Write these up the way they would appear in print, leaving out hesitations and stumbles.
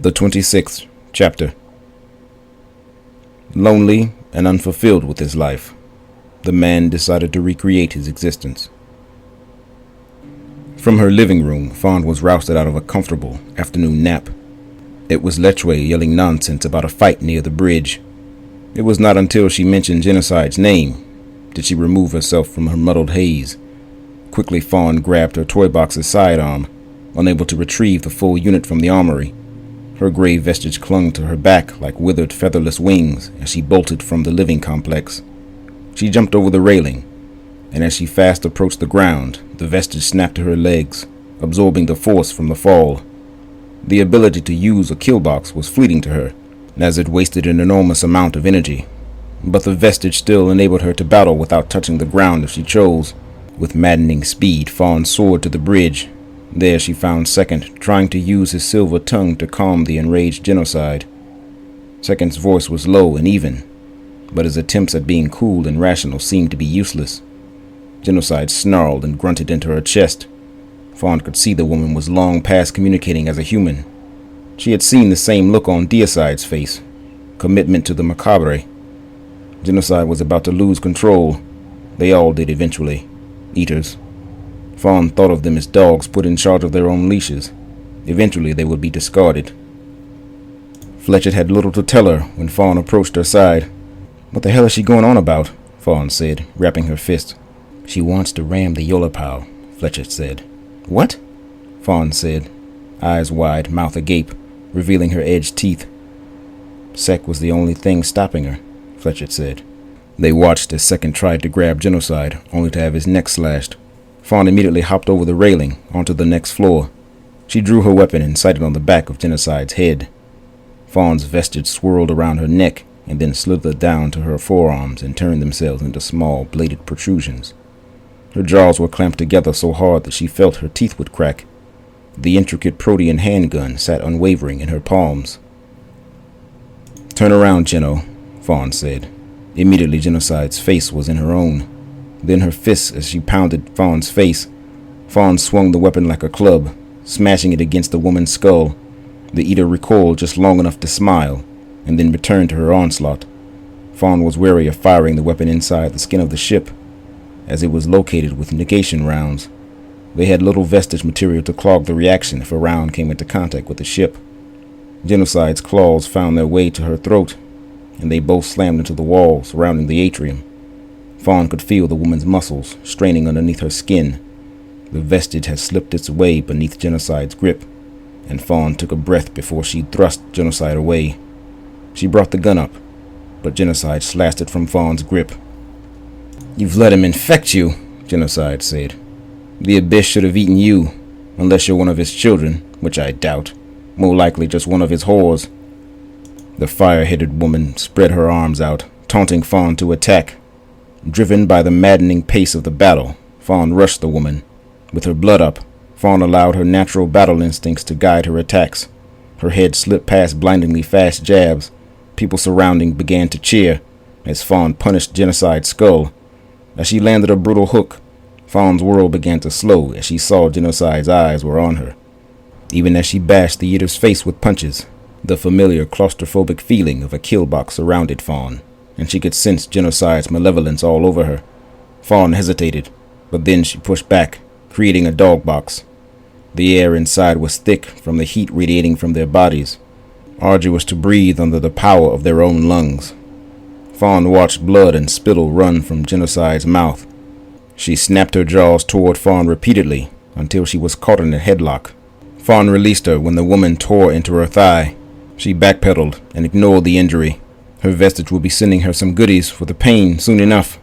The 26th chapter. Lonely and unfulfilled with his life, the man decided to recreate his existence. From her living room, Fawn was roused out of a comfortable afternoon nap. It was Letchway yelling nonsense about a fight near the bridge. It was not until she mentioned Genocide's name did she remove herself from her muddled haze. Quickly, Fawn grabbed her toy box's sidearm, unable to retrieve the full unit from the armory. Her gray vestige clung to her back like withered featherless wings as she bolted from the living complex. She jumped over the railing, and as she fast approached the ground, the vestige snapped to her legs, absorbing the force from the fall. The ability to use a kill box was fleeting to her, as it wasted an enormous amount of energy. But the vestige still enabled her to battle without touching the ground if she chose. With maddening speed, Fawn soared to the bridge. There she found Second, trying to use his silver tongue to calm the enraged Genocide. Second's voice was low and even, but his attempts at being cool and rational seemed to be useless. Genocide snarled and grunted into her chest. Fawn could see the woman was long past communicating as a human. She had seen the same look on Deicide's face, commitment to the macabre. Genocide was about to lose control. They all did eventually. Eaters. Fawn thought of them as dogs put in charge of their own leashes. Eventually they would be discarded. Fletcher had little to tell her when Fawn approached her side. "What the hell is she going on about?" Fawn said, wrapping her fist. "She wants to ram the Yolapau," Fletcher said. "What?" Fawn said, eyes wide, mouth agape, revealing her edged teeth. Sec was the only thing stopping her, Fletcher said. They watched as Second tried to grab Genocide, only to have his neck slashed. Fawn immediately hopped over the railing onto the next floor. She drew her weapon and sighted on the back of Genocide's head. Fawn's vestige swirled around her neck and then slithered down to her forearms and turned themselves into small bladed protrusions. Her jaws were clamped together so hard that she felt her teeth would crack. The intricate protean handgun sat unwavering in her palms. "Turn around, Geno," Fawn said. Immediately Genocide's face was in her own. Then her fists as she pounded Fawn's face. Fawn swung the weapon like a club, smashing it against the woman's skull. The eater recoiled just long enough to smile, and then returned to her onslaught. Fawn was wary of firing the weapon inside the skin of the ship, as it was located with negation rounds. They had little vestige material to clog the reaction if a round came into contact with the ship. Genocide's claws found their way to her throat, and they both slammed into the wall surrounding the atrium. Fawn could feel the woman's muscles straining underneath her skin. The vestige had slipped its way beneath Genocide's grip, and Fawn took a breath before she thrust Genocide away. She brought the gun up, but Genocide slashed it from Fawn's grip. "You've let him infect you," Genocide said. "The Abyss should have eaten you, unless you're one of his children, which I doubt. More likely just one of his whores." The fire-headed woman spread her arms out, taunting Fawn to attack. Driven by the maddening pace of the battle, Fawn rushed the woman. With her blood up, Fawn allowed her natural battle instincts to guide her attacks. Her head slipped past blindingly fast jabs. People surrounding began to cheer as Fawn punished Genocide's skull. As she landed a brutal hook, Fawn's world began to slow as she saw Genocide's eyes were on her. Even as she bashed the eater's face with punches, the familiar claustrophobic feeling of a kill box surrounded Fawn, and she could sense Genocide's malevolence all over her. Fawn hesitated, but then she pushed back, creating a dog box. The air inside was thick from the heat radiating from their bodies, arduous to breathe under the power of their own lungs. Fawn watched blood and spittle run from Genocide's mouth. She snapped her jaws toward Fawn repeatedly until she was caught in a headlock. Fawn released her when the woman tore into her thigh. She backpedaled and ignored the injury. Her vestige would be sending her some goodies for the pain soon enough.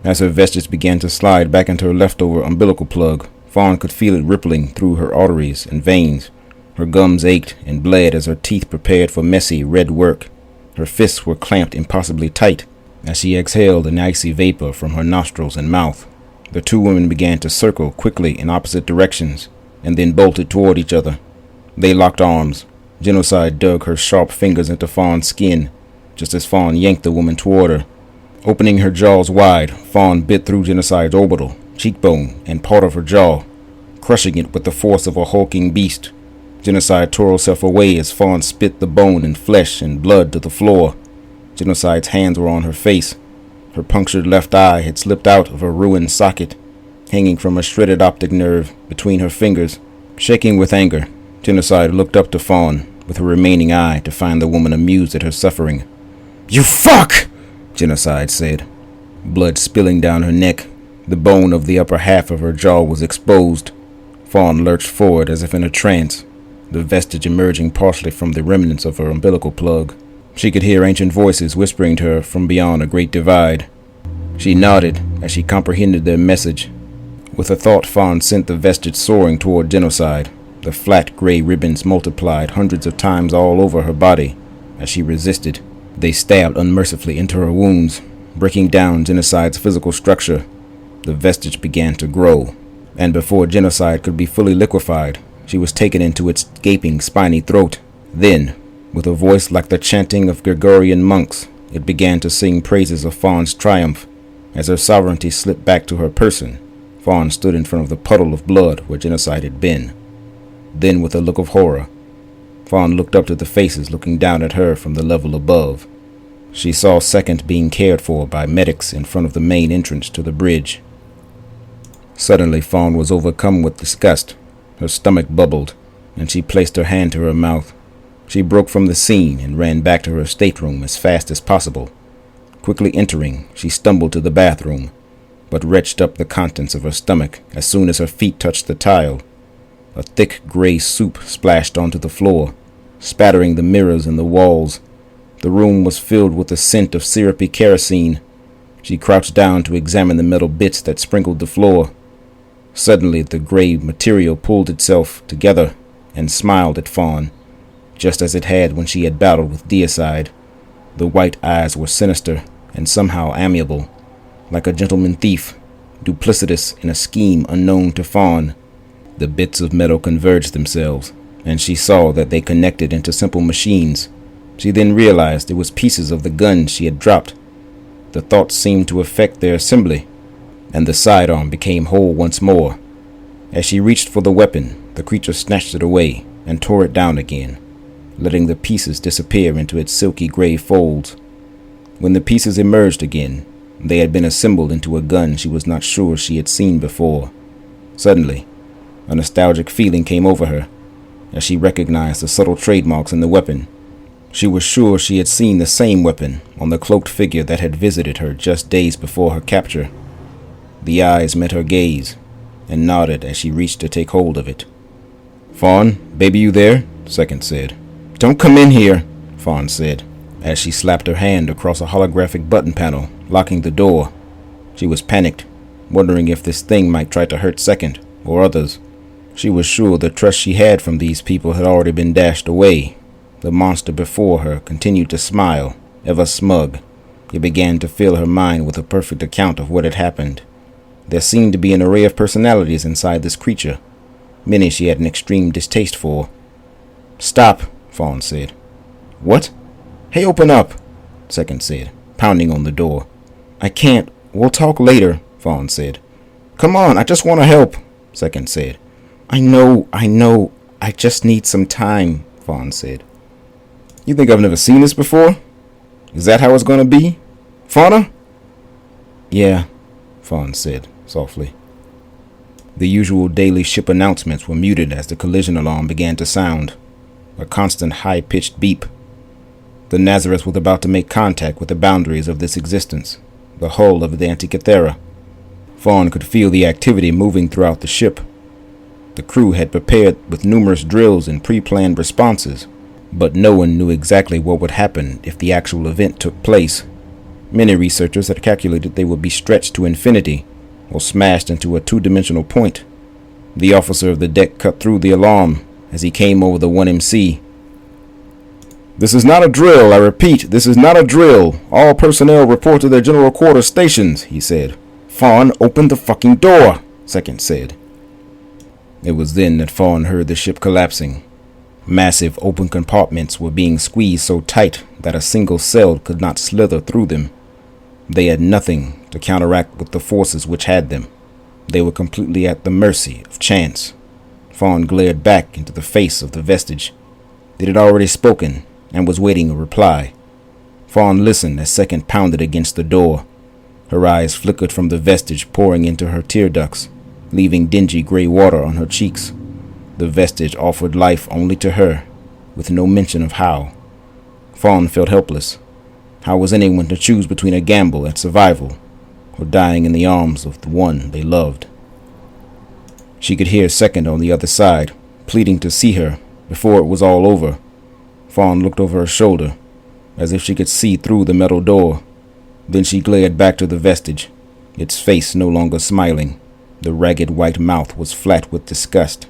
As her vestige began to slide back into her leftover umbilical plug, Fawn could feel it rippling through her arteries and veins. Her gums ached and bled as her teeth prepared for messy red work. Her fists were clamped impossibly tight as she exhaled an icy vapor from her nostrils and mouth. The two women began to circle quickly in opposite directions and then bolted toward each other. They locked arms. Genocide dug her sharp fingers into Fawn's skin, just as Fawn yanked the woman toward her. Opening her jaws wide, Fawn bit through Genocide's orbital, cheekbone, and part of her jaw, crushing it with the force of a hulking beast. Genocide tore herself away as Fawn spit the bone and flesh and blood to the floor. Genocide's hands were on her face. Her punctured left eye had slipped out of her ruined socket, hanging from a shredded optic nerve between her fingers. Shaking with anger, Genocide looked up to Fawn with her remaining eye to find the woman amused at her suffering. "You fuck!" Genocide said. Blood spilling down her neck, the bone of the upper half of her jaw was exposed. Fawn lurched forward as if in a trance, the vestige emerging partially from the remnants of her umbilical plug. She could hear ancient voices whispering to her from beyond a great divide. She nodded as she comprehended their message. With a thought, Fawn sent the vestige soaring toward Genocide. The flat gray ribbons multiplied hundreds of times all over her body. As she resisted, they stabbed unmercifully into her wounds, breaking down Genocide's physical structure. The vestige began to grow, and before Genocide could be fully liquefied, she was taken into its gaping, spiny throat. Then, with a voice like the chanting of Gregorian monks, it began to sing praises of Fawn's triumph. As her sovereignty slipped back to her person, Fawn stood in front of the puddle of blood where Genocide had been. Then, with a look of horror, Fawn looked up to the faces looking down at her from the level above. She saw Second being cared for by medics in front of the main entrance to the bridge. Suddenly, Fawn was overcome with disgust. Her stomach bubbled, and she placed her hand to her mouth. She broke from the scene and ran back to her stateroom as fast as possible. Quickly entering, she stumbled to the bathroom, but retched up the contents of her stomach as soon as her feet touched the tile. A thick gray soup splashed onto the floor, spattering the mirrors and the walls. The room was filled with the scent of syrupy kerosene. She crouched down to examine the metal bits that sprinkled the floor. Suddenly, the gray material pulled itself together and smiled at Fawn, just as it had when she had battled with Deicide. The white eyes were sinister and somehow amiable, like a gentleman thief, duplicitous in a scheme unknown to Fawn. The bits of metal converged themselves, and she saw that they connected into simple machines. She then realized it was pieces of the gun she had dropped. The thought seemed to affect their assembly, and the sidearm became whole once more. As she reached for the weapon, the creature snatched it away and tore it down again, letting the pieces disappear into its silky gray folds. When the pieces emerged again, they had been assembled into a gun she was not sure she had seen before. Suddenly, a nostalgic feeling came over her as she recognized the subtle trademarks in the weapon. She was sure she had seen the same weapon on the cloaked figure that had visited her just days before her capture. The eyes met her gaze and nodded as she reached to take hold of it. "Fawn, baby, you there?" Second said. "Don't come in here," Fawn said, as she slapped her hand across a holographic button panel, locking the door. She was panicked, wondering if this thing might try to hurt Second or others. She was sure the trust she had from these people had already been dashed away. The monster before her continued to smile, ever smug. It began to fill her mind with a perfect account of what had happened. There seemed to be an array of personalities inside this creature. Many she had an extreme distaste for. "Stop," Fawn said. "What?" "Hey, open up," Second said, pounding on the door. "I can't. We'll talk later," Fawn said. "Come on, I just want to help," Second said. I know. I just need some time," Fawn said. "You think I've never seen this before? Is that how it's going to be? Fauna?" "Yeah," Fawn said softly. The usual daily ship announcements were muted as the collision alarm began to sound, a constant high-pitched beep. The Nazareth was about to make contact with the boundaries of this existence, the hull of the Antikythera. Fawn could feel the activity moving throughout the ship. The crew had prepared with numerous drills and pre-planned responses, but no one knew exactly what would happen if the actual event took place. Many researchers had calculated they would be stretched to infinity or smashed into a two-dimensional point. The officer of the deck cut through the alarm as he came over the 1MC. "This is not a drill, I repeat, this is not a drill. All personnel report to their general quarters stations," he said. "Fawn, open the fucking door," Second said. It was then that Fawn heard the ship collapsing. Massive open compartments were being squeezed so tight that a single cell could not slither through them. They had nothing to counteract with the forces which had them. They were completely at the mercy of chance. Fawn glared back into the face of the vestige. It had already spoken and was waiting a reply. Fawn listened as Second pounded against the door. Her eyes flickered from the vestige, pouring into her tear ducts, leaving dingy gray water on her cheeks. The vestige offered life only to her, with no mention of how. Fawn felt helpless. How was anyone to choose between a gamble at survival or dying in the arms of the one they loved? She could hear Second on the other side, pleading to see her before it was all over. Fawn looked over her shoulder, as if she could see through the metal door. Then she glared back to the vestige, its face no longer smiling. The ragged white mouth was flat with disgust.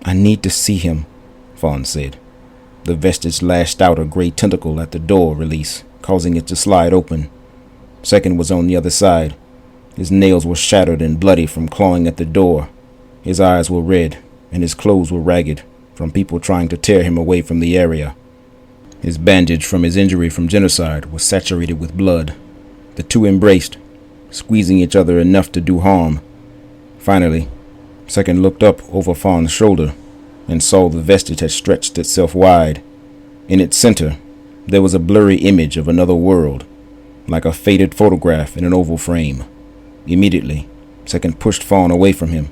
"I need to see him," Fawn said. The vestige lashed out a gray tentacle at the door release, causing it to slide open. Second was on the other side. His nails were shattered and bloody from clawing at the door. His eyes were red, and his clothes were ragged from people trying to tear him away from the area. His bandage from his injury from genocide was saturated with blood. The two embraced, squeezing each other enough to do harm. Finally, Second looked up over Fawn's shoulder and saw the vestige had stretched itself wide. In its center, there was a blurry image of another world, like a faded photograph in an oval frame. Immediately, Second pushed Fawn away from him.